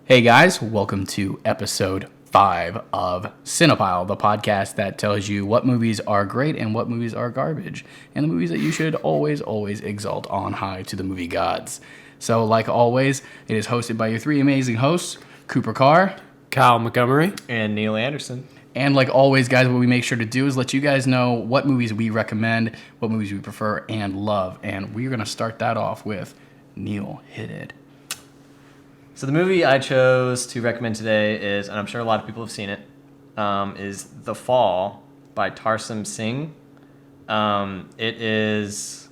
Hey guys, welcome to episode 5 of Cine Pile, the podcast that tells you what movies are great and what movies are garbage, and the movies that you should always exalt on high to the movie gods. So, like always, it is hosted by your three amazing hosts, Cooper Carr, Kyle Montgomery, and Neil Anderson. and like always, guys, what we make sure to do is let you guys know what movies we recommend, what movies we prefer and love, and we're going to start that off with Neil, hit it. So the movie I chose to recommend today is, and I'm sure a lot of people have seen it, is The Fall by Tarsem Singh. It is,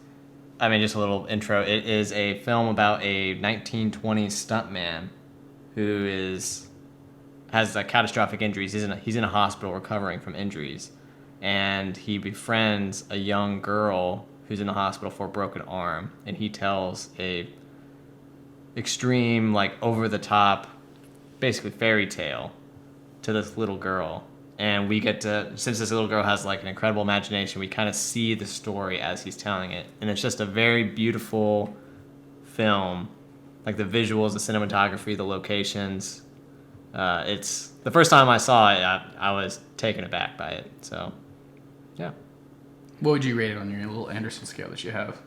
just a little intro. It is a film about a 1920s stuntman who has catastrophic injuries. He's in a hospital recovering from injuries, and he befriends a young girl who's in the hospital for a broken arm, and he tells a extreme, over the top, basically fairy tale to this little girl. And we get to, since this little girl has an incredible imagination, we kind of see the story as he's telling it. And it's just a very beautiful film. The visuals, the cinematography, the locations. It's the first time I saw it, I was taken aback by it. So, yeah. What would you rate it on your little Anderson scale that you have?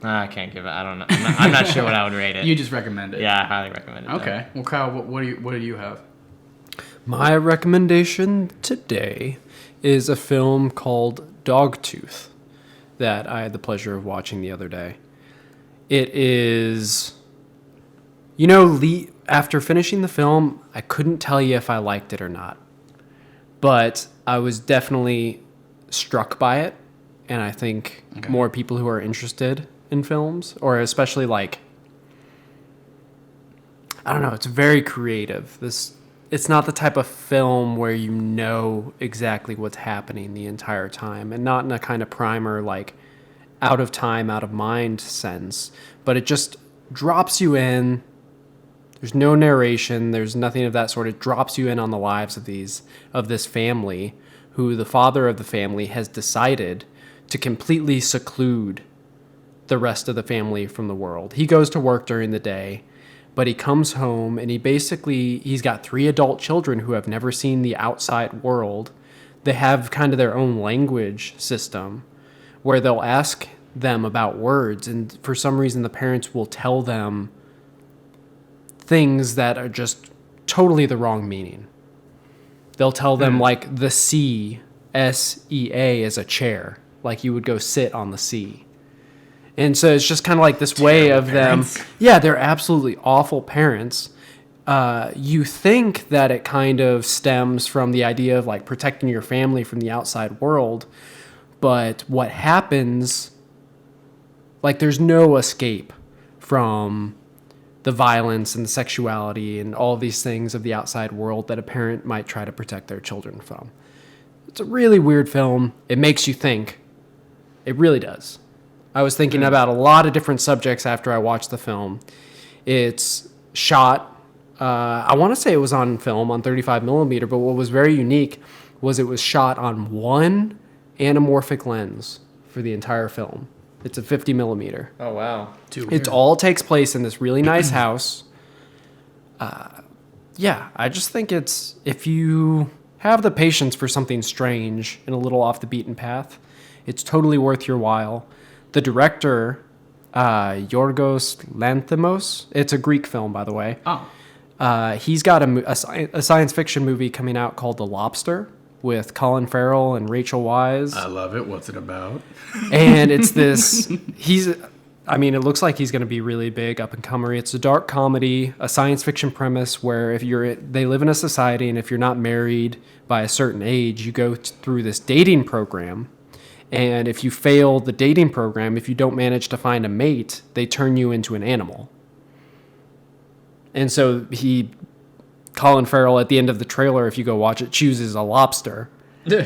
I can't give it. I don't know. I'm not sure what I would rate it. You just recommend it? Yeah, I highly recommend it. Okay. Well, Kyle, what do you have? My recommendation today is a film called Dogtooth that I had the pleasure of watching the other day. It is, after finishing the film, I couldn't tell you if I liked it or not, but I was definitely struck by it, and I think more people who are interested in films, or especially I don't know, it's very creative. It's not the type of film where you know exactly what's happening the entire time, and not in a kind of primer out of time, out of mind sense, but it just drops you in. There's no narration, there's nothing of that sort. It drops you in on the lives of this family, who the father of the family has decided to completely seclude the rest of the family from the world. He goes to work during the day, but he comes home and he's got 3 adult children who have never seen the outside world. They have kind of their own language system where they'll ask them about words, and for some reason the parents will tell them things that are just totally the wrong meaning. They'll tell them the sea, S-E-A, is a chair. You would go sit on the sea. And so it's just kind of this way of parents. Them. Yeah, they're absolutely awful parents. You think that it kind of stems from the idea of protecting your family from the outside world. But what happens, there's no escape from the violence and the sexuality and all these things of the outside world that a parent might try to protect their children from. It's a really weird film. It makes you think. It really does. I was thinking about a lot of different subjects after I watched the film. It's shot, I want to say it was on film on 35 millimeter, but what was very unique was it was shot on one anamorphic lens for the entire film. It's a 50 millimeter. Oh, wow. It all takes place in this really nice house. I just think if you have the patience for something strange and a little off the beaten path, it's totally worth your while. The director, Yorgos Lanthimos, it's a Greek film, by the way. Oh. He's got a science fiction movie coming out called The Lobster with Colin Farrell and Rachel Weisz. I love it. What's it about? And it's this, it looks like he's going to be really big, up and comer. It's a dark comedy, a science fiction premise where they live in a society, and if you're not married by a certain age, you go through this dating program. And if you fail the dating program, if you don't manage to find a mate, they turn you into an animal. And so Colin Farrell, at the end of the trailer, if you go watch it, chooses a lobster,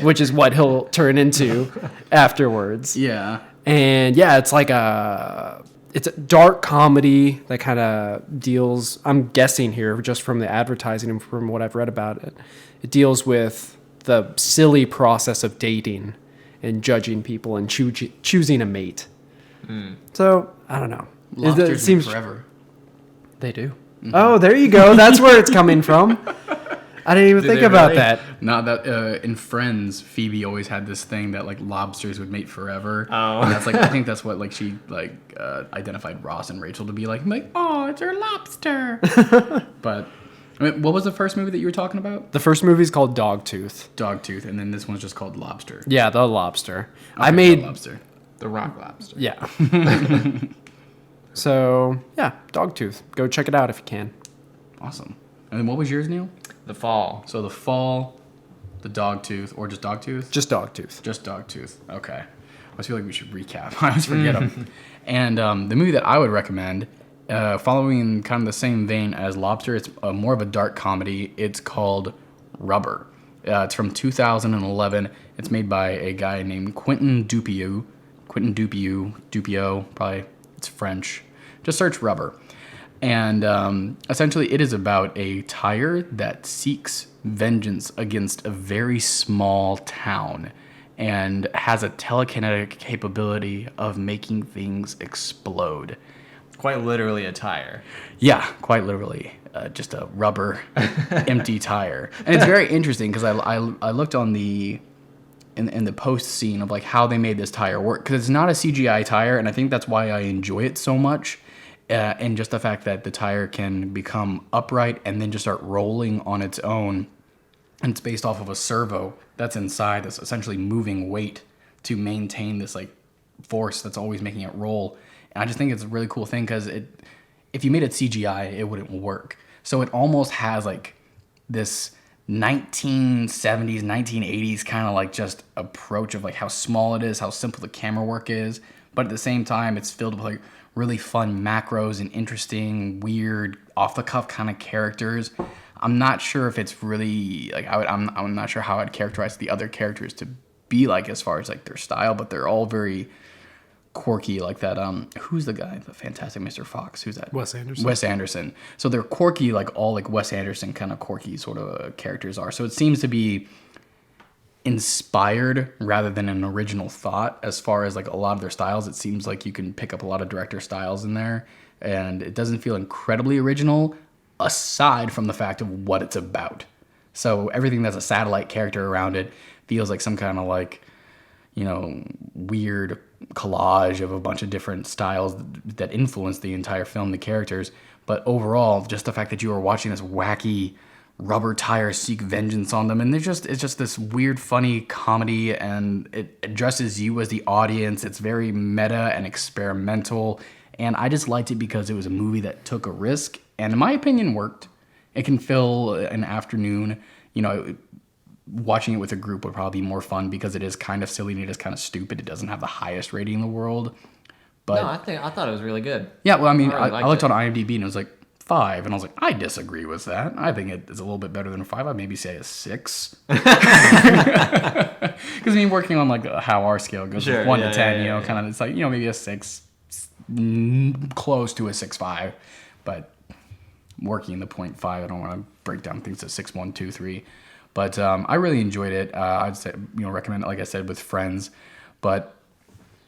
which is what he'll turn into afterwards. Yeah. And it's it's a dark comedy that kind of deals, I'm guessing here, just from the advertising and from what I've read about it, it deals with the silly process of dating and judging people and choosing a mate. So, I don't know. Lobsters live forever. They do. Oh, there you go. That's where it's coming from. I didn't even Did think they about really? that. Not that in Friends, Phoebe always had this thing that like lobsters would mate forever. Oh. And that's like I think that's what like she like identified Ross and Rachel to be like. I'm like, oh, it's her lobster. But I mean, what was the first movie that you were talking about? The first movie's called Dogtooth. Dogtooth, and then this one's just called Lobster. Yeah, the lobster. Okay, I made the lobster, the rock lobster. Yeah. So, yeah, Dogtooth. Go check it out if you can. Awesome. And then what was yours, Neil? The Fall. So The Fall, the Dogtooth, or just Dogtooth? Just Dogtooth. Just Dogtooth. Okay. I always feel like we should recap. I always forget them. And the movie that I would recommend, following kind of the same vein as Lobster, it's more of a dark comedy. It's called Rubber. It's from 2011. It's made by a guy named Quentin Dupieux. Dupieux, probably. It's French. Just search Rubber. And essentially, it is about a tire that seeks vengeance against a very small town and has a telekinetic capability of making things explode. Quite literally a tire. Yeah, quite literally. Just a rubber, empty tire. And it's very interesting because I looked on in the post scene of like how they made this tire work, because it's not a CGI tire, and I think that's why I enjoy it so much. And just the fact that the tire can become upright and then just start rolling on its own. And it's based off of a servo that's inside this essentially moving weight to maintain this like force that's always making it roll. And I just think it's a really cool thing because if you made it CGI, it wouldn't work. So it almost has like this 1970s, 1980s kind of like just approach of like how small it is, how simple the camera work is. But at the same time, it's filled with like really fun macros and interesting, weird, off-the-cuff kind of characters. I'm not sure if it's really like I'm not sure how I'd characterize the other characters to be like as far as like their style, but they're all very quirky like that. Who's the guy, the Fantastic Mr. Fox? Who's that? Wes Anderson. Wes Anderson. So they're quirky, like all like Wes Anderson kind of quirky sort of characters are. So it seems to be inspired rather than an original thought as far as like a lot of their styles. It seems like you can pick up a lot of director styles in there, and it doesn't feel incredibly original aside from the fact of what it's about. So everything that's a satellite character around it feels like some kind of like, you know, weird collage of a bunch of different styles that influence the entire film, the characters. But overall, just the fact that you are watching this wacky rubber tire seek vengeance on them, and it's just this weird, funny comedy, and it addresses you as the audience. It's very meta and experimental, and I just liked it because it was a movie that took a risk, and in my opinion, worked. It can fill an afternoon. You know, watching it with a group would probably be more fun because it is kind of silly and it is kind of stupid. It doesn't have the highest rating in the world, but No, I thought it was really good. yeah. Well, I mean, I really I looked liked on IMDb and it was like 5, and I was like, I disagree with that. I think it is a little bit better than a 5. I'd maybe say a 6. Because I mean, working on like how our scale goes, Sure, from 1 to yeah, 10, yeah, you know, yeah. kind of, it's like, you know, maybe a 6, close to a 6.5, but working the 0.5, I don't want to break down things to 6, 1, 2, 3. But I really enjoyed it. I'd say, you know, recommend it, like I said, with friends. But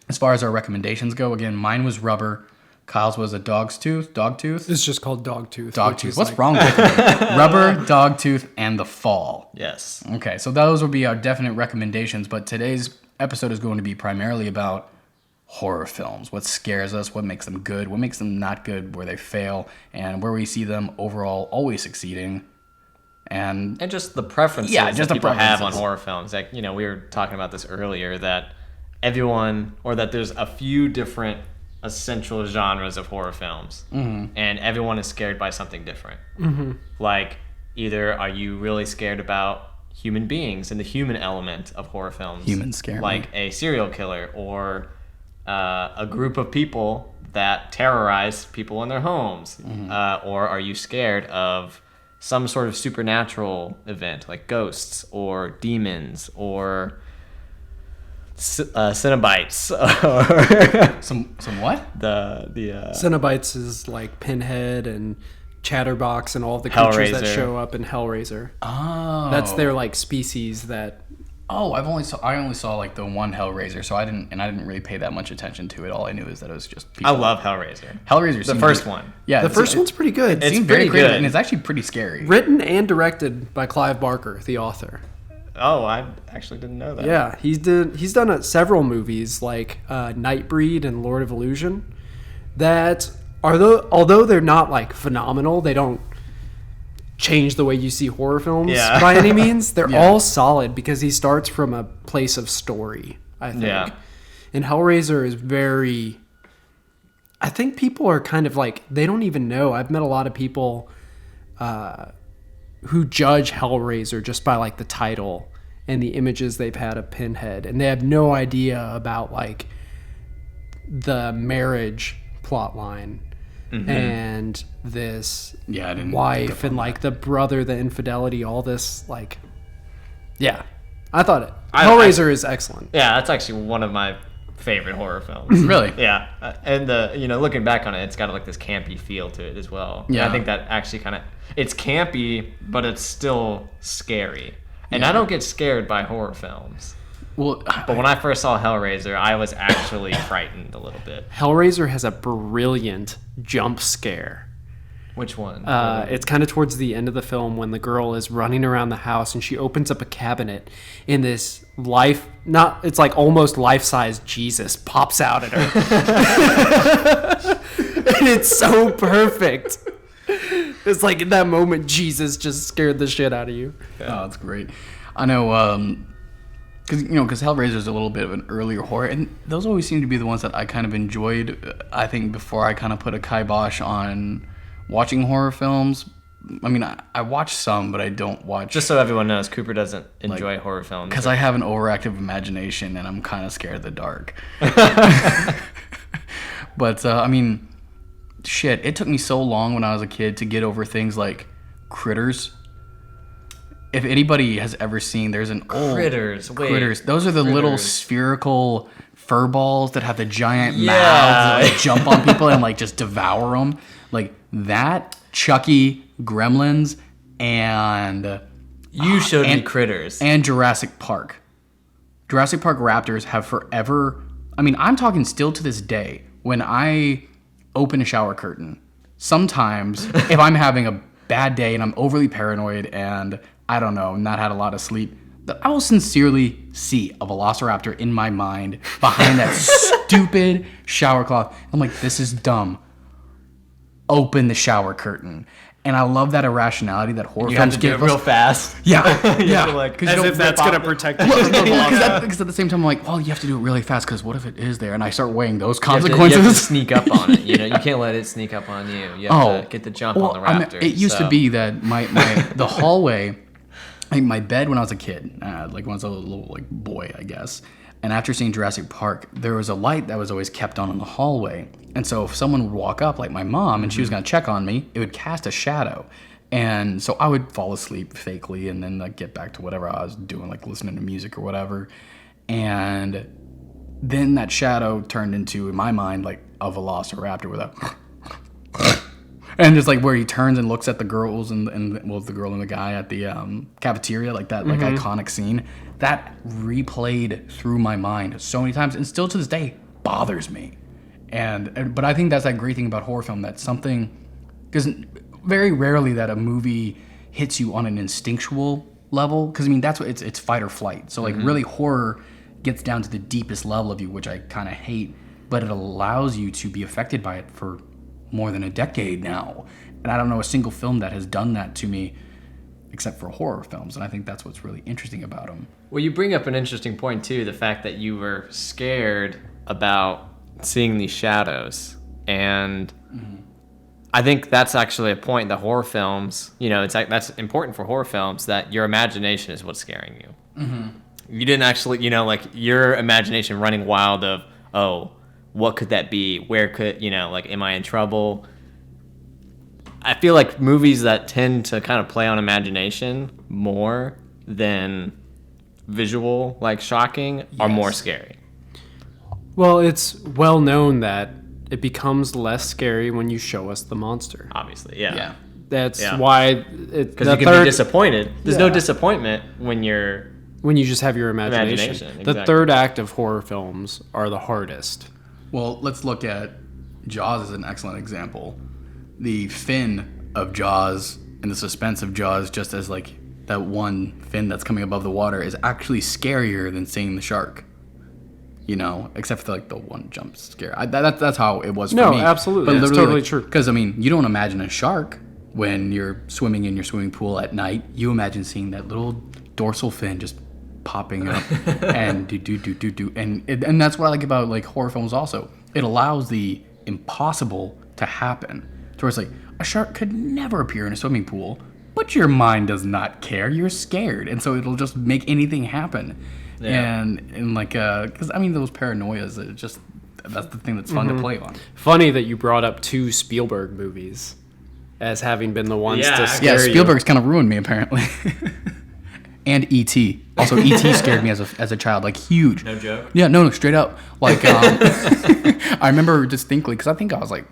as far as our recommendations go, again, mine was Rubber. Kyle's was a Dogtooth. It's just called Dogtooth. which Dogtooth. is What's like- wrong with me? Rubber, Dogtooth, and The Fall. Yes. Okay, so those will be our definite recommendations, but today's episode is going to be primarily about horror films. What scares us, what makes them good, what makes them not good, where they fail, and where we see them overall always succeeding. And just the preferences Yeah, just that the people have on preferences. horror films. Like, you know, we were talking about this earlier, that everyone, or that there's a few different essential genres of horror films, and everyone is scared by something different. Like, either are you really scared about human beings and the human element of horror films, Humans scare me. like a serial killer, or a group of people that terrorize people in their homes, or are you scared of some sort of supernatural event like ghosts or demons or Cenobites, or some what? the Cenobites is like Pinhead and Chatterbox and all the creatures that Hellraiser. show up in Hellraiser. Oh. That's their like species that Oh, I only saw like the one Hellraiser, so I didn't really pay that much attention to it. All I knew is that it was just I people. love Hellraiser. Hellraiser. The first one. Yeah, The first one's pretty good. It seemed pretty very creative, good. and it's actually pretty scary. Written and directed by Clive Barker, the author. Oh, I actually didn't know that. Yeah, he's done several movies like Nightbreed and Lord of Illusion that although they're not like phenomenal, they don't change the way you see horror films by any means. They're all solid because he starts from a place of story, I think. Yeah. And Hellraiser is very... I think people are kind of like... They don't even know. I've met a lot of people who judge Hellraiser just by like the title and the images they've had of Pinhead. And they have no idea about like the marriage plot line. And this I didn't wife and like the brother, the infidelity, all this like, I thought it. Hellraiser is excellent. Yeah, that's actually one of my favorite horror films. Really? Yeah, and looking back on it, it's got like this campy feel to it as well. Yeah, and I think that actually it's campy, but it's still scary. And I don't get scared by horror films. Well, But when I first saw Hellraiser, I was actually frightened a little bit. Hellraiser has a brilliant jump scare. Which one? It's kind of towards the end of the film when the girl is running around the house and she opens up a cabinet in this it's like almost life-size Jesus pops out at her. And it's so perfect. It's like in that moment, Jesus just scared the shit out of you. Oh, that's great. I know, because Hellraiser is a little bit of an earlier horror, and those always seem to be the ones that I kind of enjoyed. I think before I kind of put a kibosh on watching horror films. I mean, I watch some, but I don't watch. Just so everyone knows, Cooper doesn't enjoy horror films. Because I have an overactive imagination, and I'm kind of scared of the dark. But, I mean, shit, it took me so long when I was a kid to get over things like Critters. If anybody has ever seen, there's an old... Critters. Those are the little spherical fur balls that have the giant mouths Yeah. that like, jump on people and like just devour them. Like that, Chucky, Gremlins, and... You showed me Critters. And Jurassic Park. Jurassic Park Raptors have forever... I mean, I'm talking still to this day. When I open a shower curtain, sometimes if I'm having a bad day and I'm overly paranoid and... I don't know, not had a lot of sleep, that I will sincerely see a velociraptor in my mind behind that stupid shower cloth. I'm like, this is dumb. Open the shower curtain. And I love that irrationality that horror films give real us. fast. Yeah, yeah. As if that's going to protect you. Because at the same time, I'm like, well, you have to do it really fast because what if it is there? And I start weighing those You have consequences. to sneak up on it. You can't let it sneak up on you. You have to get the jump on the raptor. It used to be that the hallway... Like my bed when I was a kid, like when I was a little like boy, I guess. And after seeing Jurassic Park, there was a light that was always kept on in the hallway. And so if someone would walk up, like my mom, and she was going to check on me, it would cast a shadow. And so I would fall asleep fakely and then like get back to whatever I was doing, like listening to music or whatever. And then that shadow turned into, in my mind, like a velociraptor with a... And just like where he turns and looks at the girls and the girl and the guy at the cafeteria, like that like iconic scene, that replayed through my mind so many times and still to this day bothers me. But I think that's that great thing about horror film, that something, because very rarely that a movie hits you on an instinctual level, because I mean that's what it's fight or flight. So like really horror gets down to the deepest level of you, which I kind of hate, but it allows you to be affected by it for more than a decade now. And I don't know a single film that has done that to me except for horror films. And I think that's what's really interesting about them. Well, you bring up an interesting point too, the fact that you were scared about seeing these shadows. And I think that's actually a point that horror films, it's like that's important for horror films, that your imagination is what's scaring you. You didn't actually, like your imagination running wild of, oh, what could that be? Where could, like, am I in trouble? I feel like movies that tend to kind of play on imagination more than visual, like shocking, are more scary. Well, it's well known that it becomes less scary when you show us the monster. Obviously, yeah. That's why... Because you can be disappointed. There's no disappointment when you're When you just have your imagination. Imagination, The exactly. third act of horror films are the hardest. Well, let's look at Jaws as an excellent example. The fin of Jaws and the suspense of Jaws, just as like that one fin that's coming above the water, is actually scarier than seeing the shark. You know, except for like the one jump scare. That's how it was for me. No, absolutely. That's literally, totally true. Because I mean, you don't imagine a shark when you're swimming in your swimming pool at night. You imagine seeing that little dorsal fin just popping up and do, and that's what I like about like horror films. Also, it allows the impossible to happen. To where it's like a shark could never appear in a swimming pool, but your mind does not care. You're scared, and so it'll just make anything happen. Yeah. And like because I mean those paranoias, it just that's the thing that's fun to play on. Funny that you brought up 2 Spielberg movies as having been the ones to scare Yeah, you. Spielberg's kind of ruined me apparently. And E.T. Also, E.T. scared me as a child, like huge. No joke? Yeah, no, straight up. Like, I remember distinctly, because I think I was like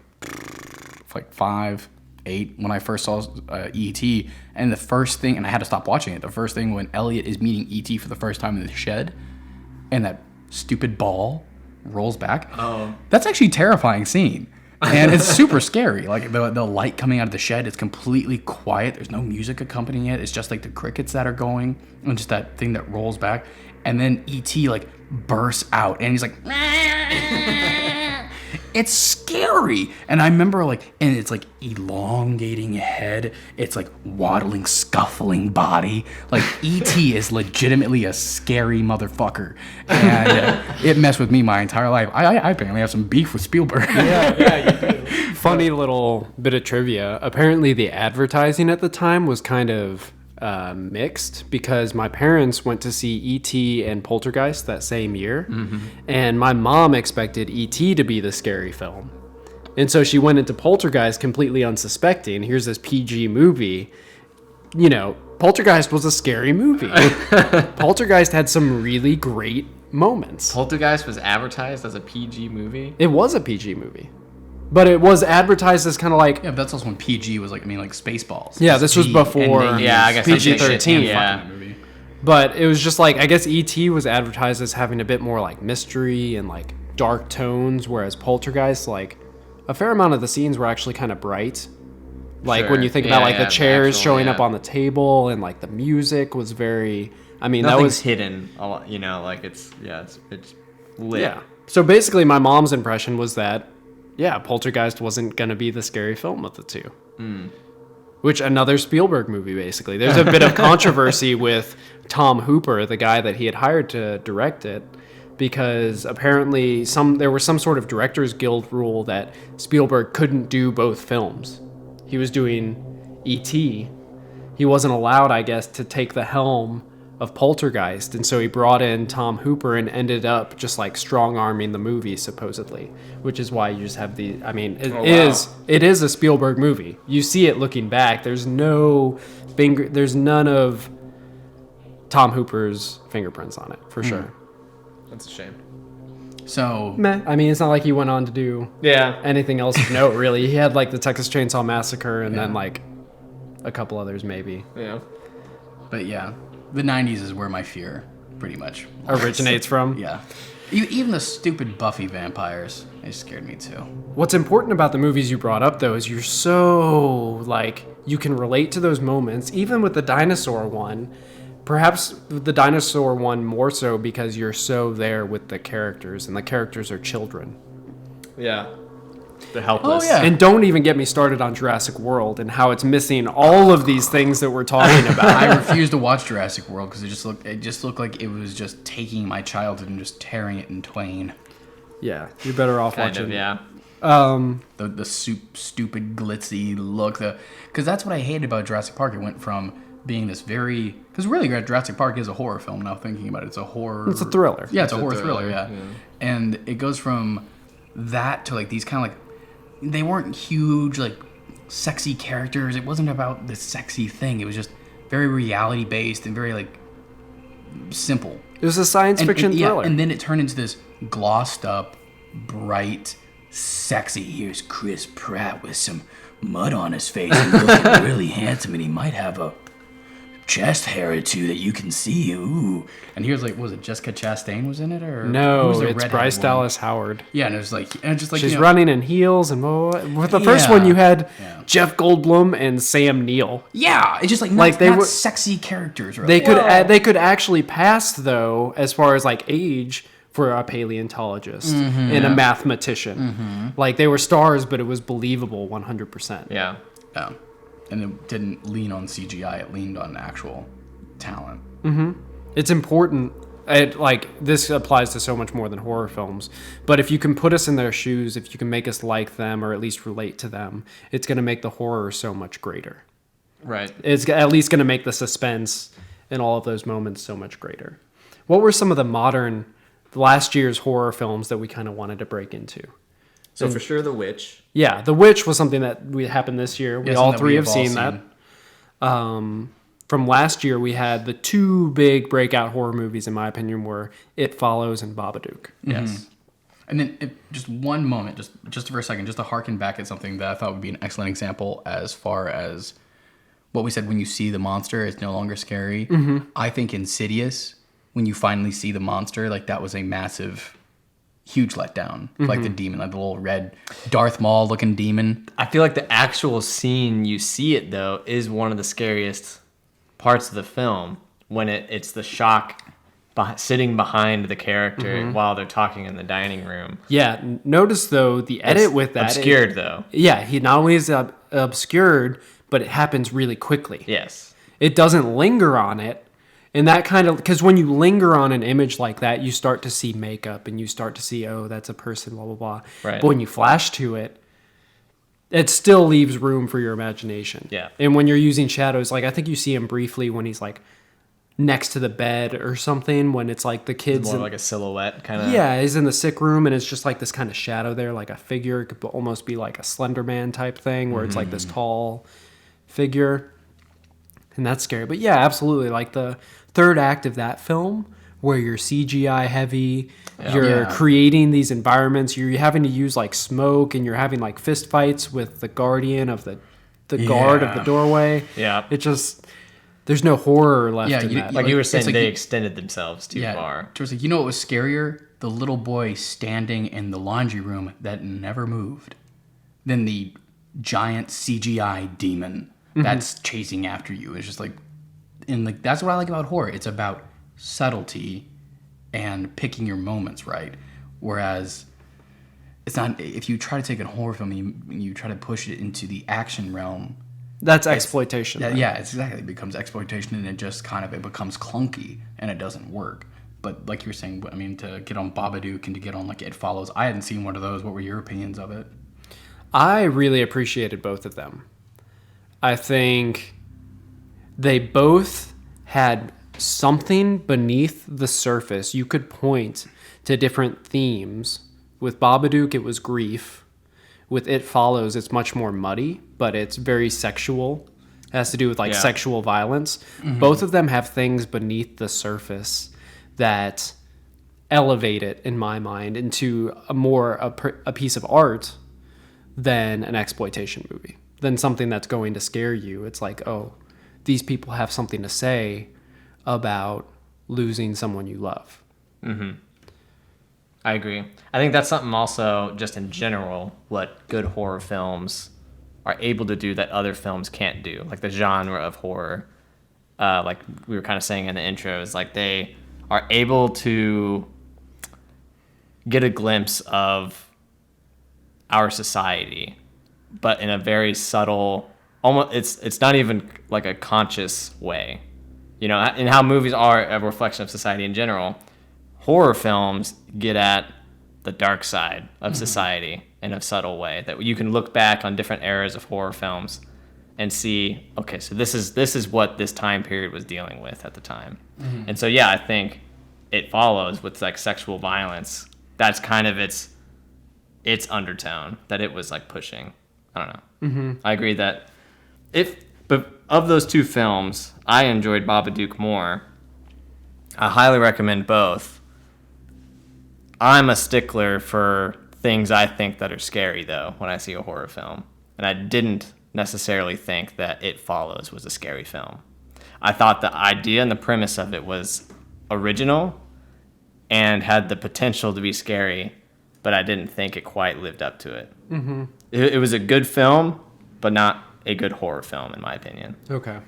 5, 8 when I first saw E.T. And the first thing, and I had to stop watching it, the first thing when Elliot is meeting E.T. for the first time in the shed, and that stupid ball rolls back. Oh. That's actually a terrifying scene. And it's super scary. Like the light coming out of the shed is completely quiet. There's no music accompanying it. It's just like the crickets that are going and just that thing that rolls back. And then E.T. like bursts out and he's like, it's scary. And I remember like, and it's like elongating head. It's like waddling, scuffling body. Like E.T. is legitimately a scary motherfucker. And it messed with me my entire life. I apparently have some beef with Spielberg. Funny little bit of trivia. Apparently, the advertising at the time was kind of mixed because my parents went to see E.T. and Poltergeist that same year, and my mom expected E.T. to be the scary film. And so she went into Poltergeist completely unsuspecting. Here's this PG movie. You know, Poltergeist was a scary movie. Poltergeist had some really great moments. Poltergeist was advertised as a PG movie. It was a PG movie. But it was advertised as kind of like... Yeah, but that's also when PG was like, I mean, like Spaceballs. Yeah, this was before Yeah, I guess PG-13. Yeah. Movie. But it was just like, I guess E.T. was advertised as having a bit more like mystery and like dark tones, whereas Poltergeist, like a fair amount of the scenes were actually kind of bright. Like Sure. when you think about like Yeah, the chairs actual, showing yeah. up on the table and like the music was very... I mean, Nothing's that was... hidden. A lot, you know, like it's lit. Yeah. So basically my mom's impression was that, yeah, Poltergeist wasn't going to be the scary film of the two. Which, another Spielberg movie, basically. There's a bit of controversy with Tom Hooper, the guy that he had hired to direct it, because apparently there was some sort of Directors Guild rule that Spielberg couldn't do both films. He was doing E.T. He wasn't allowed, I guess, to take the helm of Poltergeist, and so he brought in Tom Hooper and ended up just like strong-arming the movie, supposedly, which is why you just have the... I mean, it is a Spielberg movie. You see it looking back. There's none of Tom Hooper's fingerprints on it, for sure. That's a shame. So, Meh. I mean, it's not like he went on to do Yeah. anything else of note, really. He had like the Texas Chainsaw Massacre and then like a couple others, maybe. Yeah. but yeah, the 90s is where my fear pretty much Originates from. Yeah. Even the stupid Buffy vampires, they scared me too. What's important about the movies you brought up, though, is you're so, like, you can relate to those moments, even with the dinosaur one. Perhaps the dinosaur one more so because you're so there with the characters, and the characters are children. Yeah. They're helpless. Oh, yeah. And don't even get me started on Jurassic World and how it's missing all of these things that we're talking about. I refused to watch Jurassic World because it just looked like it was just taking my childhood and just tearing it in twain. Yeah, you're better off Kind watching. of, yeah. The stupid glitzy look, because that's what I hated about Jurassic Park. It went from being this very, because really Jurassic Park is a horror film now thinking about it. It's a horror. It's a thriller. Yeah, it's a horror thriller. Yeah. And it goes from that to like these kind of like, they weren't huge like sexy characters. It wasn't about the sexy thing. It was just very reality based and very like simple. It was a science fiction thriller. Yeah, and then it turned into this glossed up, bright, sexy. Here's Chris Pratt with some mud on his face and looking really handsome, and he might have a chest hair or two that you can see. Ooh. And he was like, was it Jessica Chastain was in it? Or who No, was the it's redheaded Bryce one? Dallas Howard. Yeah, and it was like, She's running in heels, and with the first one you had Jeff Goldblum and Sam Neill. Yeah, it's just like, Like, they not were- sexy characters. Right? They could actually pass though, as far as like age, for a paleontologist and a mathematician. Like, they were stars, but it was believable 100%. Yeah. Yeah. And it didn't lean on CGI, it leaned on actual talent. It's important. This applies to so much more than horror films. But if you can put us in their shoes, if you can make us like them or at least relate to them, it's going to make the horror so much greater. Right. It's at least going to make the suspense in all of those moments so much greater. What were some of the last year's horror films that we kind of wanted to break into? So for sure, The Witch. Yeah, The Witch was something that happened this year. We all three have seen that. From last year, we had the two big breakout horror movies, in my opinion, were It Follows and Babadook. Yes. And then just one moment, just for a second, just to harken back at something that I thought would be an excellent example as far as what we said, when you see the monster, it's no longer scary. I think Insidious, when you finally see the monster, like that was a massive, huge letdown. Like the demon, like the little red Darth Maul looking demon. I feel like the actual scene you see it, though, is one of the scariest parts of the film, when it's the shock sitting behind the character while they're talking in the dining room. Yeah, notice, though, the edit with that. Obscured, though. Yeah, he not only is obscured, but it happens really quickly. Yes. It doesn't linger on it. And that kind of, because when you linger on an image like that, you start to see makeup and you start to see, oh, that's a person, blah, blah, blah. Right. But when you flash to it, it still leaves room for your imagination. Yeah. And when you're using shadows, like I think you see him briefly when he's like next to the bed or something, when it's like the kids. More like a silhouette kind of. Yeah, he's in the sick room and it's just like this kind of shadow there, like a figure. It could almost be like a Slender Man type thing where it's like this tall figure. And that's scary. But yeah, absolutely. Like the third act of that film, where you're CGI heavy, you're creating these environments, you're having to use like smoke, and you're having like fist fights with the guardian of the guard of the doorway. Yeah. It just, there's no horror left in that. Like you were saying, like they extended themselves too far. It was like, you know what was scarier? The little boy standing in the laundry room that never moved than the giant CGI demon that's chasing after you. It's just like, and like that's what I like about horror. It's about subtlety and picking your moments right. Whereas it's not, if you try to take a horror film and you try to push it into the action realm, That's exploitation. Right? yeah, it's exactly. It becomes exploitation, and it just it becomes clunky, and it doesn't work. But like you were saying, I mean, to get on Babadook and to get on like It Follows, I hadn't seen one of those. What were your opinions of it? I really appreciated both of them. I think they both had something beneath the surface. You could point to different themes. With Babadook, it was grief. With It Follows, it's much more muddy, but it's very sexual. It has to do with like sexual violence. Both of them have things beneath the surface that elevate it, in my mind, into a piece of art than an exploitation movie, than something that's going to scare you. It's like, oh, these people have something to say about losing someone you love. I agree. I think that's something also, just in general, what good horror films are able to do that other films can't do. Like the genre of horror, like we were kind of saying in the intro, is like they are able to get a glimpse of our society, but in a very subtle, almost it's not even like a conscious way. You know, and how movies are a reflection of society in general. Horror films get at the dark side of society in a subtle way that you can look back on different eras of horror films and see, okay, so this is what this time period was dealing with at the time. And so I think It Follows with like sexual violence, that's kind of its undertone that it was like pushing. I don't know. I agree that but of those two films, I enjoyed Babadook more. I highly recommend both. I'm a stickler for things I think that are scary, though, when I see a horror film. And I didn't necessarily think that It Follows was a scary film. I thought the idea and the premise of it was original and had the potential to be scary, but I didn't think it quite lived up to it. Mm-hmm. It was a good film, but not a good horror film, in my opinion. Okay.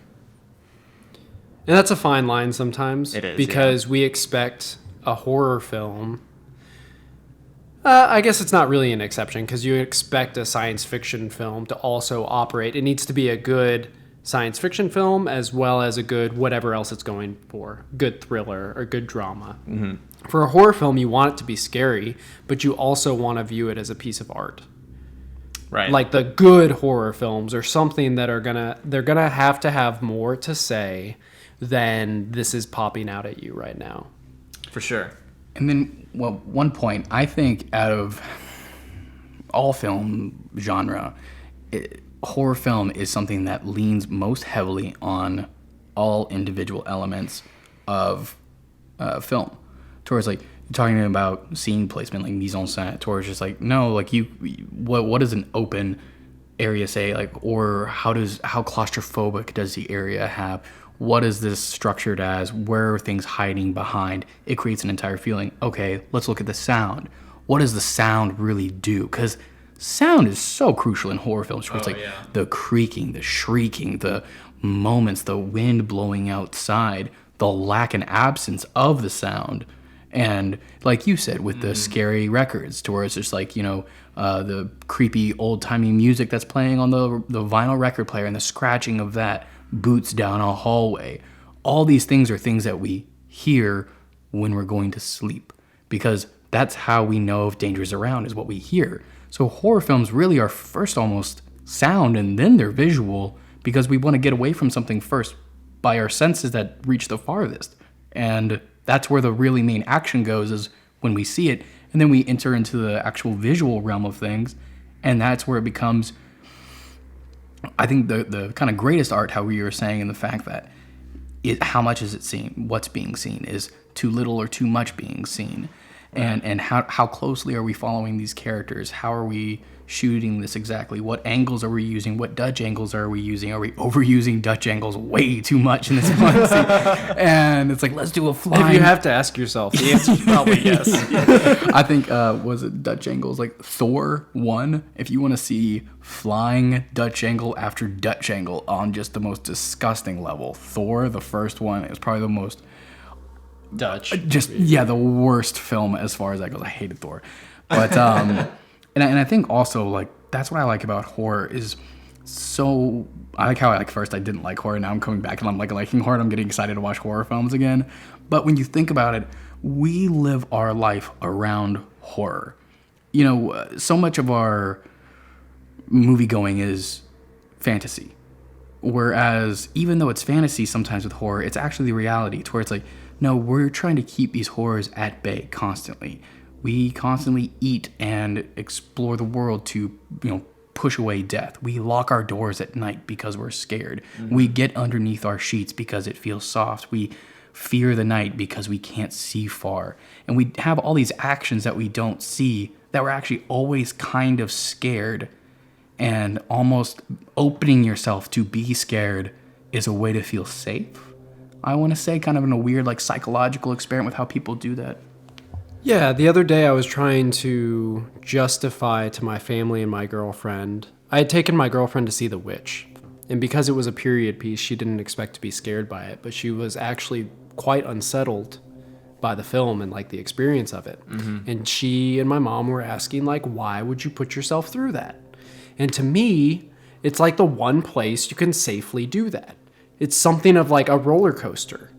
And that's a fine line sometimes. It is, because we expect a horror film. I guess it's not really an exception because you expect a science fiction film to also operate. It needs to be a good science fiction film as well as a good whatever else it's going for. Good thriller or good drama. Mm-hmm. For a horror film, you want it to be scary, but you also want to view it as a piece of art. Right. Like the good horror films are something that they're gonna have to have more to say than this is popping out at you right now. For sure. And then, well, one point, I think out of all film genre, horror film is something that leans most heavily on all individual elements of film. Towards like, you're talking about scene placement, like mise en scène, towards just like, no, like what does an open area say? Like, or how claustrophobic does the area have? What is this structured as? Where are things hiding behind? It creates an entire feeling. Okay, let's look at the sound. What does the sound really do? Because sound is so crucial in horror films. Where it's like the creaking, the shrieking, the moments, the wind blowing outside, the lack and absence of the sound. And like you said, with the scary records, to where it's just like, the creepy old-timey music that's playing on the vinyl record player and the scratching of that, boots down a hallway. All these things are things that we hear when we're going to sleep, because that's how we know if danger is around, is what we hear. So horror films really are first almost sound and then they're visual, because we want to get away from something first by our senses that reach the farthest. And that's where the really main action goes, is when we see it, and then we enter into the actual visual realm of things, and that's where it becomes, I think, the kind of greatest art, how we were saying, in the fact that how much is it seen? What's being seen? Is too little or too much being seen? And how closely are we following these characters? How are we shooting this exactly? What angles are we using? What Dutch angles are we using? Are we overusing Dutch angles way too much in this one scene? And it's like, let's do a flying... If you have to ask yourself, the answer is probably yes. I think, was it Dutch angles? Like Thor 1, if you want to see flying Dutch angle after Dutch angle on just the most disgusting level, Thor, the first one, is probably the most... Dutch. The worst film as far as that goes. I hated Thor. But, and I think also, like, that's what I like about horror is so... I like how first I didn't like horror, now I'm coming back and I'm like liking horror, and I'm getting excited to watch horror films again. But when you think about it, we live our life around horror. So much of our movie going is fantasy. Whereas, even though it's fantasy sometimes with horror, it's actually the reality, to where it's like, no, we're trying to keep these horrors at bay constantly. We constantly eat and explore the world to, push away death. We lock our doors at night because we're scared. Mm-hmm. We get underneath our sheets because it feels soft. We fear the night because we can't see far. And we have all these actions that we don't see, that we're actually always kind of scared. And almost opening yourself to be scared is a way to feel safe. I want to say, kind of in a weird, like, psychological experiment with how people do that. Yeah, the other day I was trying to justify to my family and my girlfriend. I had taken my girlfriend to see The Witch. And because it was a period piece, she didn't expect to be scared by it. But she was actually quite unsettled by the film and, like, the experience of it. Mm-hmm. And she and my mom were asking, like, why would you put yourself through that? And to me, it's like the one place you can safely do that. It's something of like a roller coaster.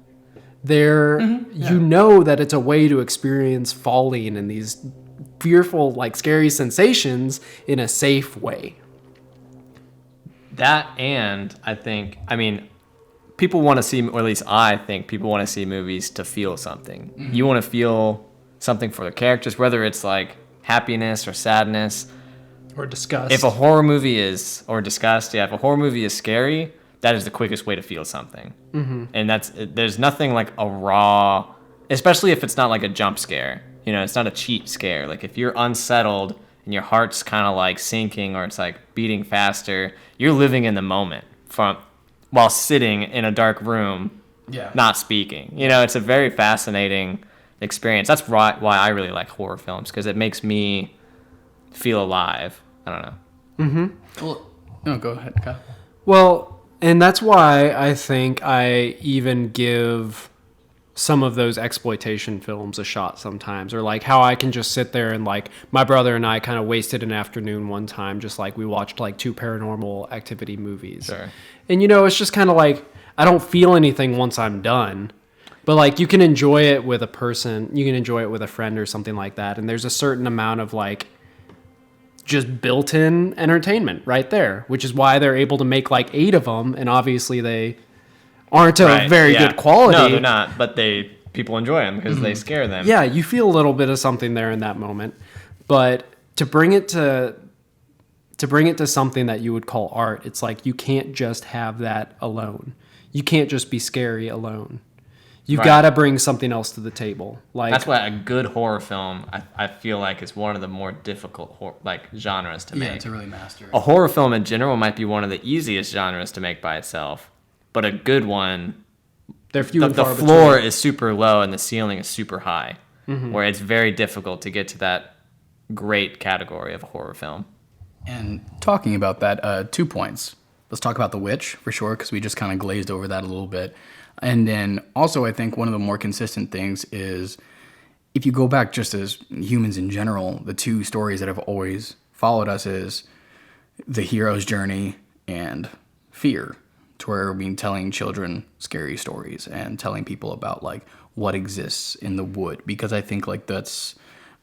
You know that it's a way to experience falling and these fearful, like, scary sensations in a safe way. That, and people want to see, or at least I think people want to see movies to feel something. Mm-hmm. You want to feel something for the characters, whether it's like happiness or sadness. Or disgust. If a horror movie is, or disgust, if a horror movie is scary, that is the quickest way to feel something. Mm-hmm. And there's nothing like a raw, especially if it's not like a jump scare. It's not a cheap scare. Like if you're unsettled and your heart's kind of like sinking or it's like beating faster, you're living in the moment while sitting in a dark room, Yeah. not speaking. You know, it's a very fascinating experience. That's why I really like horror films, because it makes me feel alive. I don't know. Well, no, go ahead, Kyle. Well, and that's why I think I even give some of those exploitation films a shot sometimes, or like how I can just sit there and like my brother and I kind of wasted an afternoon one time, just like we watched like 2 Paranormal Activity movies. Sure. And you know, it's just kind of like, I don't feel anything once I'm done, but like you can enjoy it with a person, you can enjoy it with a friend or something like that. And there's a certain amount of like just built-in entertainment right there, which is why they're able to make like 8 of them. And obviously they aren't of very good quality. No, they're not, but people enjoy them because they scare them. Yeah, you feel a little bit of something there in that moment. But to bring it to something that you would call art, it's like you can't just have that alone. You can't just be scary alone. You've got to bring something else to the table. Like that's why a good horror film, I feel like, is one of the more difficult genres to make. Yeah, to really master. A horror film in general might be one of the easiest genres to make by itself, but a good one, they're few the and far floor between. is super low and the ceiling is super high, where it's very difficult to get to that great category of a horror film. And talking about that, 2 points. Let's talk about The Witch for sure, because we just kind of glazed over that a little bit. And then also I think one of the more consistent things is if you go back just as humans in general, the 2 stories that have always followed us is the hero's journey and fear, to where we're telling children scary stories and telling people about like what exists in the wood, because I think like that's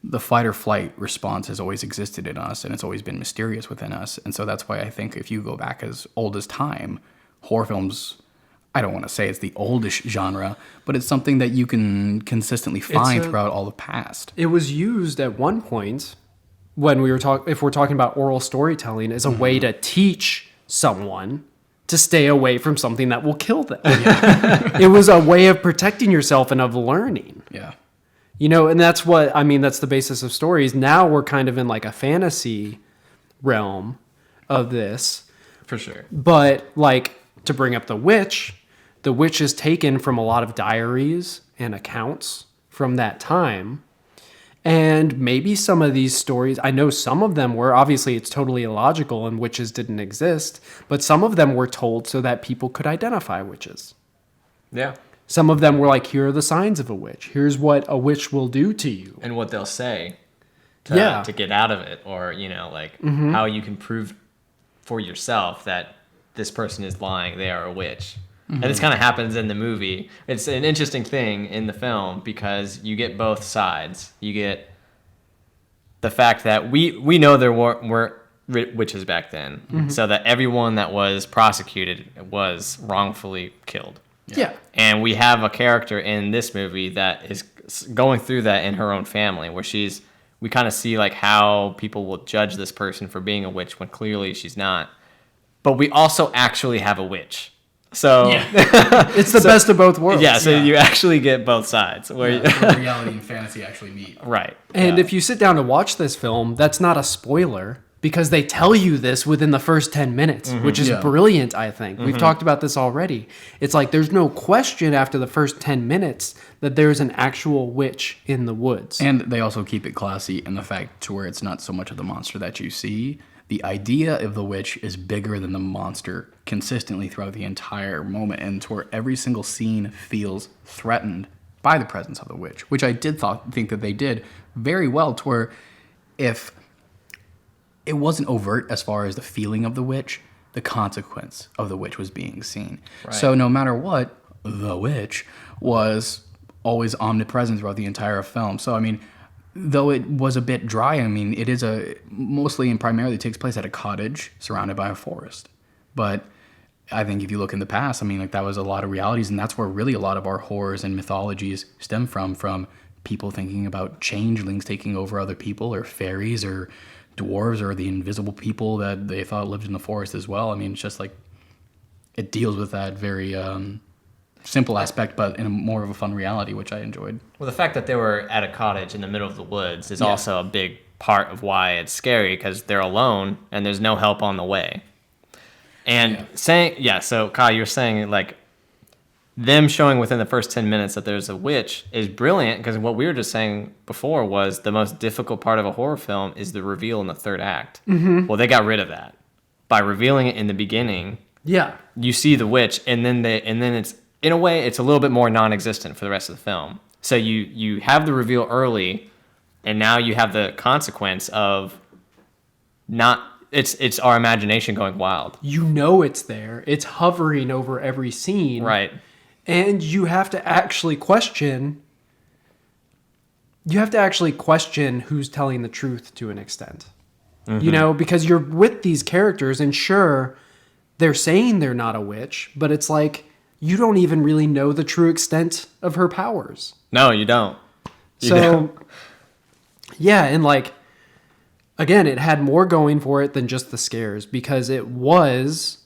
the fight or flight response has always existed in us and it's always been mysterious within us. And so that's why I think if you go back as old as time, horror films, I don't want to say it's the oldest genre, but it's something that you can consistently find throughout all the past. It was used at one point when we were if we're talking about oral storytelling, as a way to teach someone to stay away from something that will kill them. It was a way of protecting yourself and of learning. Yeah. You know, and that's that's the basis of stories. Now we're kind of in like a fantasy realm of this. For sure. But like to bring up The Witch is taken from a lot of diaries and accounts from that time. And maybe some of these stories, I know some of them were, obviously it's totally illogical and witches didn't exist, but some of them were told so that people could identify witches. Yeah. Some of them were like, here are the signs of a witch. Here's what a witch will do to you. And what they'll say to get out of it, or, you know, like how you can prove for yourself that this person is lying, they are a witch. And this kind of happens in the movie. It's an interesting thing in the film because you get both sides. You get the fact that we know there weren't witches back then, so that everyone that was prosecuted was wrongfully killed. Yeah. And we have a character in this movie that is going through that in her own family, where we kind of see like how people will judge this person for being a witch when clearly she's not. But we also actually have a witch. So it's the best of both worlds. Yeah, so you actually get both sides. Where reality and fantasy actually meet. Right. And if you sit down to watch this film, that's not a spoiler because they tell you this within the first 10 minutes, which is brilliant, I think. We've talked about this already. It's like there's no question after the first 10 minutes that there's an actual witch in the woods. And they also keep it classy in the fact to where it's not so much of the monster that you see. The idea of the witch is bigger than the monster consistently throughout the entire moment, and to where every single scene feels threatened by the presence of the witch, which I did think that they did very well, to where if it wasn't overt as far as the feeling of the witch, the consequence of the witch was being seen. Right. So no matter what, the witch was always omnipresent throughout the entire film. So, I mean, though it was a bit dry, I mean, it is mostly and primarily takes place at a cottage surrounded by a forest. But I think if you look in the past, I mean, like that was a lot of realities, and that's where really a lot of our horrors and mythologies stem from people thinking about changelings taking over other people, or fairies, or dwarves, or the invisible people that they thought lived in the forest as well. I mean, it's just like it deals with that very simple aspect, but in a more of a fun reality, which I enjoyed. Well, the fact that they were at a cottage in the middle of the woods is also a big part of why it's scary, because they're alone and there's no help on the way. And so Kyle, you're saying like them showing within the first 10 minutes that there's a witch is brilliant, because what we were just saying before was the most difficult part of a horror film is the reveal in the third act. Mm-hmm. Well, they got rid of that by revealing it in the beginning. Yeah. You see the witch, and then it's, in a way, it's a little bit more non-existent for the rest of the film. So you have the reveal early, and now you have the consequence of it's our imagination going wild. You know it's there. It's hovering over every scene. Right. And you have to actually question who's telling the truth to an extent. Mm-hmm. You know, because you're with these characters, and sure, they're saying they're not a witch, but it's like you don't even really know the true extent of her powers. No, you don't. Yeah, and like, again, it had more going for it than just the scares, because it was,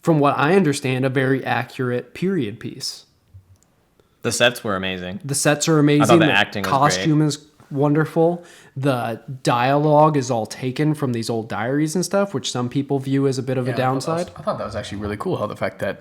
from what I understand, a very accurate period piece. The sets were amazing. The sets are amazing. I thought the acting was costume great. is wonderful. The dialogue is all taken from these old diaries and stuff, which some people view as a bit of a downside. I thought that was actually really cool, how the fact that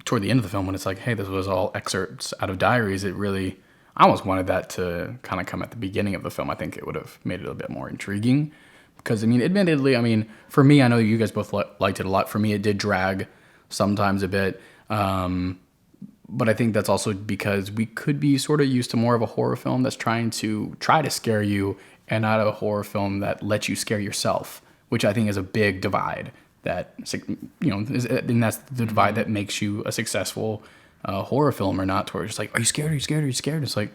toward the end of the film, when it's like, hey, this was all excerpts out of diaries, it really, I almost wanted that to kind of come at the beginning of the film. I think it would have made it a bit more intriguing. Because, I mean, admittedly, for me, I know you guys both liked it a lot. For me, it did drag sometimes a bit. But I think that's also because we could be sort of used to more of a horror film that's try to scare you, and not a horror film that lets you scare yourself, which I think is a big divide. That, you know, and that's the divide that makes you a successful horror film or not. To where it's like, are you scared? Are you scared? Are you scared? It's like,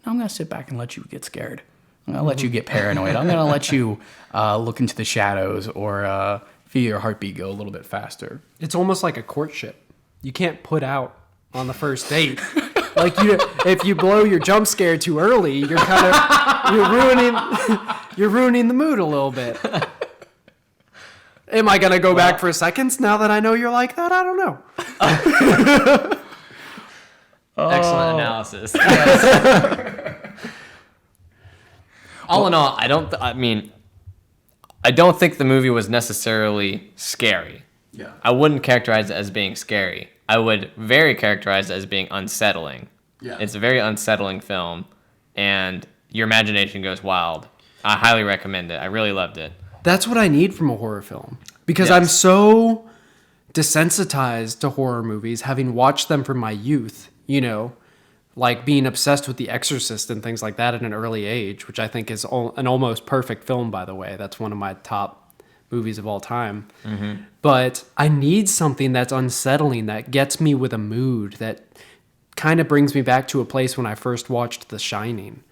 no, I'm gonna sit back and let you get scared. I'm gonna let you get paranoid. I'm gonna let you look into the shadows, or feel your heartbeat go a little bit faster. It's almost like a courtship. You can't put out on the first date. Like, if you blow your jump scare too early, you're ruining the mood a little bit. Am I gonna go back for seconds now that I know you're like that? I don't know. Excellent analysis. All in all, I don't think the movie was necessarily scary. Yeah. I wouldn't characterize it as being scary. I would very characterize it as being unsettling. Yeah. It's a very unsettling film, and your imagination goes wild. I highly recommend it. I really loved it. That's what I need from a horror film, because Yes. I'm so desensitized to horror movies, having watched them from my youth, you know, like being obsessed with The Exorcist and things like that at an early age, which I think is an almost perfect film, by the way. That's one of my top movies of all time. Mm-hmm. But I need something that's unsettling, that gets me with a mood, that kind of brings me back to a place when I first watched The Shining.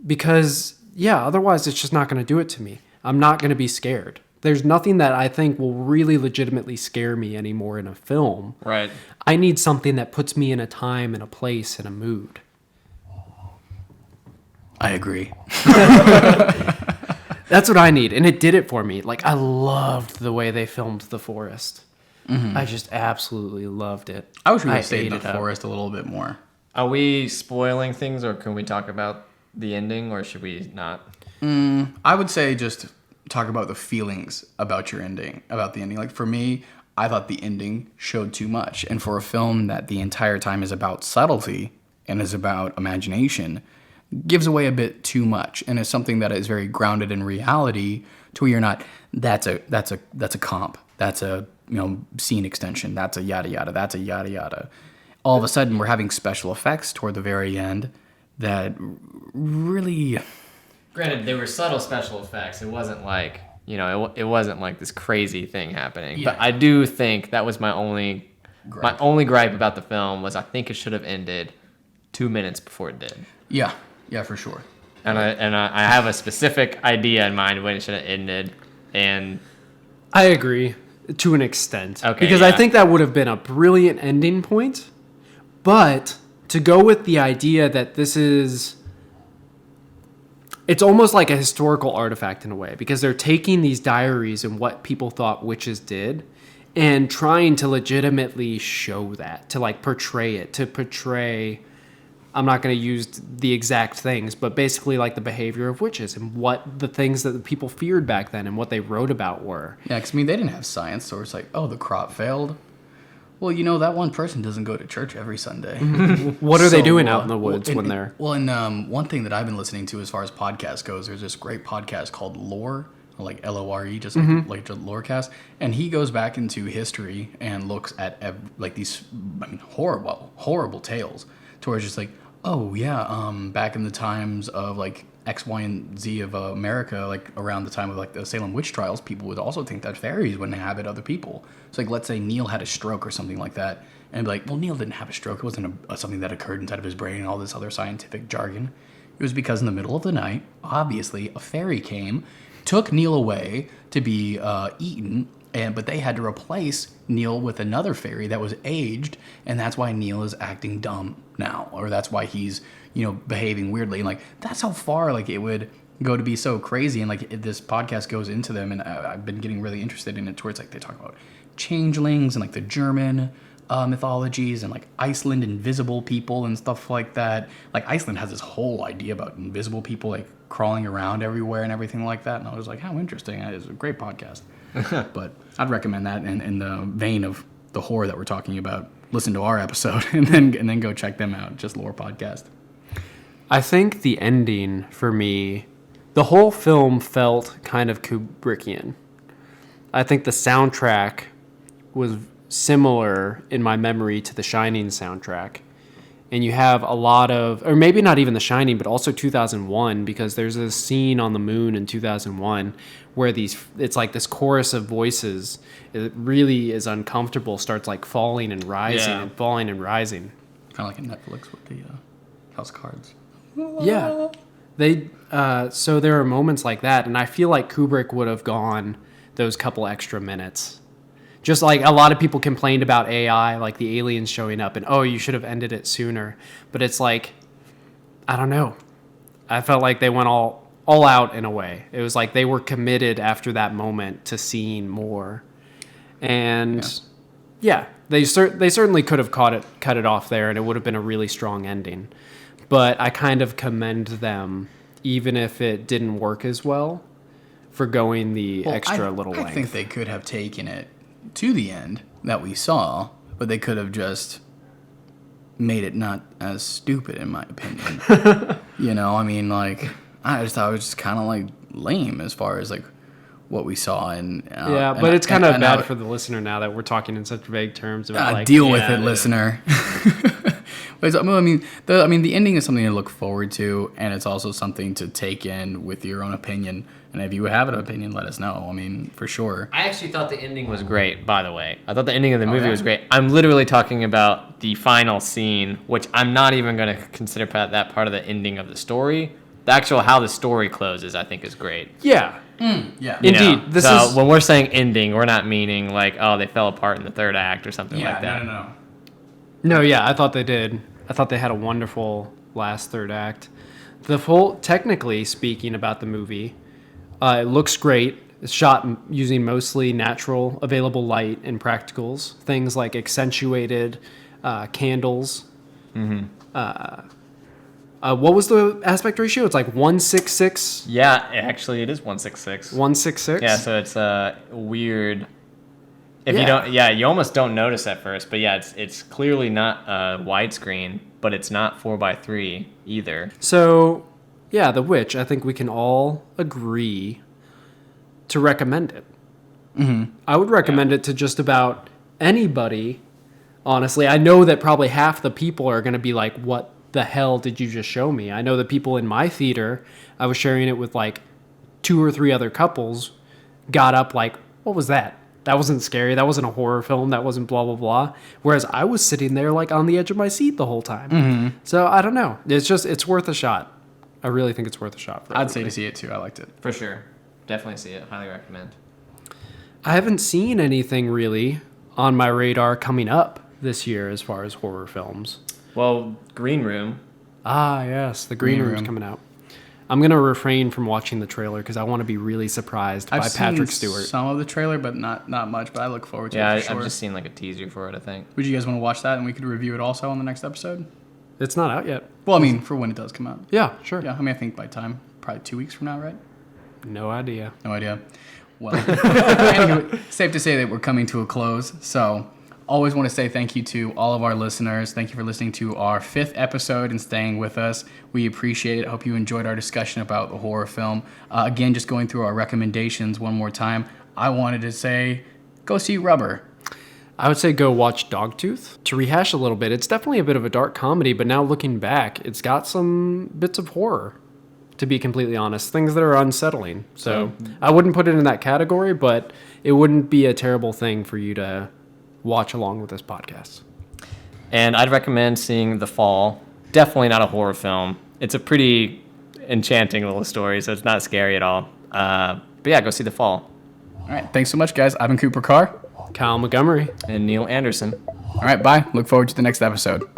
Because, yeah, otherwise it's just not going to do it to me. I'm not going to be scared. There's nothing that I think will really legitimately scare me anymore in a film. Right. I need something that puts me in a time and a place and a mood. I agree. That's what I need, and it did it for me. Like, I loved the way they filmed The Forest. Mm-hmm. I just absolutely loved it. I wish we would stay in the forest a little bit more. Are we spoiling things, or can we talk about the ending, or should we not? I would say just talk about the feelings about the ending. Like, for me, I thought the ending showed too much. And for a film that the entire time is about subtlety and is about imagination, gives away a bit too much, and is something that is very grounded in reality, to where you're not, that's a comp, that's a, you know, scene extension, that's a yada yada, that's a yada yada. All of a sudden we're having special effects toward the very end that really, Granted, they were subtle special effects. It wasn't like, you know, it wasn't like this crazy thing happening. Yeah. But I do think that was my only gripe about the film, was I think it should have ended 2 minutes before it did. yeah, for sure. And I have a specific idea in mind when it should have ended, and I agree to an extent. Okay, because yeah. I think that would have been a brilliant ending point. But to go with the idea that it's almost like a historical artifact in a way, because they're taking these diaries and what people thought witches did and trying to legitimately show that, to like portray it, to portray I'm not going to use the exact things, but basically like the behavior of witches and what the things that the people feared back then and what they wrote about were. Yeah, because I mean, they didn't have science, so it's like, oh, the crop failed. Well, that one person doesn't go to church every Sunday. What are they doing out in the woods when they're... Well, and one thing that I've been listening to as far as podcasts goes, there's this great podcast called Lore, like Lore, just like the Lorecast, and he goes back into history and looks at like these horrible tales, to where it's just like, oh yeah, back in the times of like X, Y, and Z of America, like around the time of like the Salem witch trials, people would also think that fairies would inhabit other people. So like, let's say Neil had a stroke or something like that, and be like, well, Neil didn't have a stroke. It wasn't something that occurred inside of his brain and all this other scientific jargon. It was because in the middle of the night, obviously, a fairy came, took Neil away to be eaten, but they had to replace Neil with another fairy that was aged, and that's why Neil is acting dumb now, or that's why he's behaving weirdly. And like, that's how far like it would go to be so crazy. And like, this podcast goes into them, and I've been getting really interested in it towards like they talk about changelings and like the German mythologies and like Iceland invisible people and stuff like that. Like, Iceland has this whole idea about invisible people like crawling around everywhere and everything like that. And I was like, how interesting. It's a great podcast. But I'd recommend that in the vein of the horror that we're talking about. Listen to our episode and then go check them out. Just Lore Podcast. I think the ending for me, the whole film felt kind of Kubrickian. I think the soundtrack was similar in my memory to the Shining soundtrack. And you have a lot of, or maybe not even The Shining, but also 2001, because there's a scene on the moon in 2001 where it's like this chorus of voices. It really is uncomfortable, starts like falling and rising and falling and rising. Kind of like in Netflix with the House of Cards. Yeah. So there are moments like that, and I feel like Kubrick would have gone those couple extra minutes. Just like a lot of people complained about AI, like the aliens showing up, and oh, you should have ended it sooner. But it's like, I don't know. I felt like they went all out in a way. It was like they were committed after that moment to seeing more. And they certainly could have cut it off there, and it would have been a really strong ending. But I kind of commend them, even if it didn't work as well, for going the extra little length. I think they could have taken it to the end that we saw, but they could have just made it not as stupid, in my opinion. I mean, like, I just thought it was just kind of like lame as far as like what we saw. But it's kind of bad for the listener now that we're talking in such vague terms about like, deal with it, listener. But I mean, the ending is something to look forward to, and it's also something to take in with your own opinion. And if you have an opinion, let us know. I mean, for sure. I actually thought the ending was great, by the way. I thought the ending of the movie was great. I'm literally talking about the final scene, which I'm not even going to consider that part of the ending of the story. The actual how the story closes, I think, is great. Yeah. Yeah. Indeed. When we're saying ending, we're not meaning like, oh, they fell apart in the third act or something like that. No. No, yeah, I thought they did. I thought they had a wonderful last third act. Technically speaking about the movie, it looks great. It's shot using mostly natural available light and practicals. Things like accentuated candles. Mm-hmm. What was the aspect ratio? It's like 1:6:6. Yeah, actually, it is 1:6:6. 1:6:6. Yeah, so it's weird. You almost don't notice at first, but yeah, it's clearly not widescreen, but it's not 4:3 either. So, yeah, The Witch. I think we can all agree to recommend it. Mm-hmm. I would recommend it to just about anybody. Honestly, I know that probably half the people are going to be like, "What the hell did you just show me?" I know the people in my theater, I was sharing it with like 2 or 3 other couples, got up like, "What was that? That wasn't scary. That wasn't a horror film. That wasn't blah, blah, blah." Whereas I was sitting there like on the edge of my seat the whole time. Mm-hmm. So I don't know. It's worth a shot. I really think it's worth a shot. I'd say to see it too. I liked it. For sure. Definitely see it. Highly recommend. I haven't seen anything really on my radar coming up this year as far as horror films. Well, Green Room. Ah, yes. The Green Room's coming out. I'm going to refrain from watching the trailer because I want to be really surprised by Patrick Stewart. I've seen some of the trailer, but not much, but I look forward to it for sure. I've just seen like a teaser for it, I think. Would you guys want to watch that and we could review it also on the next episode? It's not out yet. Well, I mean, for when it does come out. Yeah, sure. Yeah, I mean, I think by time, probably 2 weeks from now, right? No idea. No idea. Well, anyway, safe to say that we're coming to a close. So, always want to say thank you to all of our listeners. Thank you for listening to our 5th episode and staying with us. We appreciate it. Hope you enjoyed our discussion about the horror film. Again, just going through our recommendations one more time. I wanted to say, go see Rubber. I would say go watch Dogtooth. To rehash a little bit, it's definitely a bit of a dark comedy, but now looking back, it's got some bits of horror, to be completely honest. Things that are unsettling. So I wouldn't put it in that category, but it wouldn't be a terrible thing for you to watch along with this podcast. And I'd recommend seeing The Fall. Definitely not a horror film. It's a pretty enchanting little story, so it's not scary at all. But yeah, go see The Fall. All right. Thanks so much, guys. I've been Cooper Carr. Kyle Montgomery. And Neil Anderson. All right. Bye. Look forward to the next episode.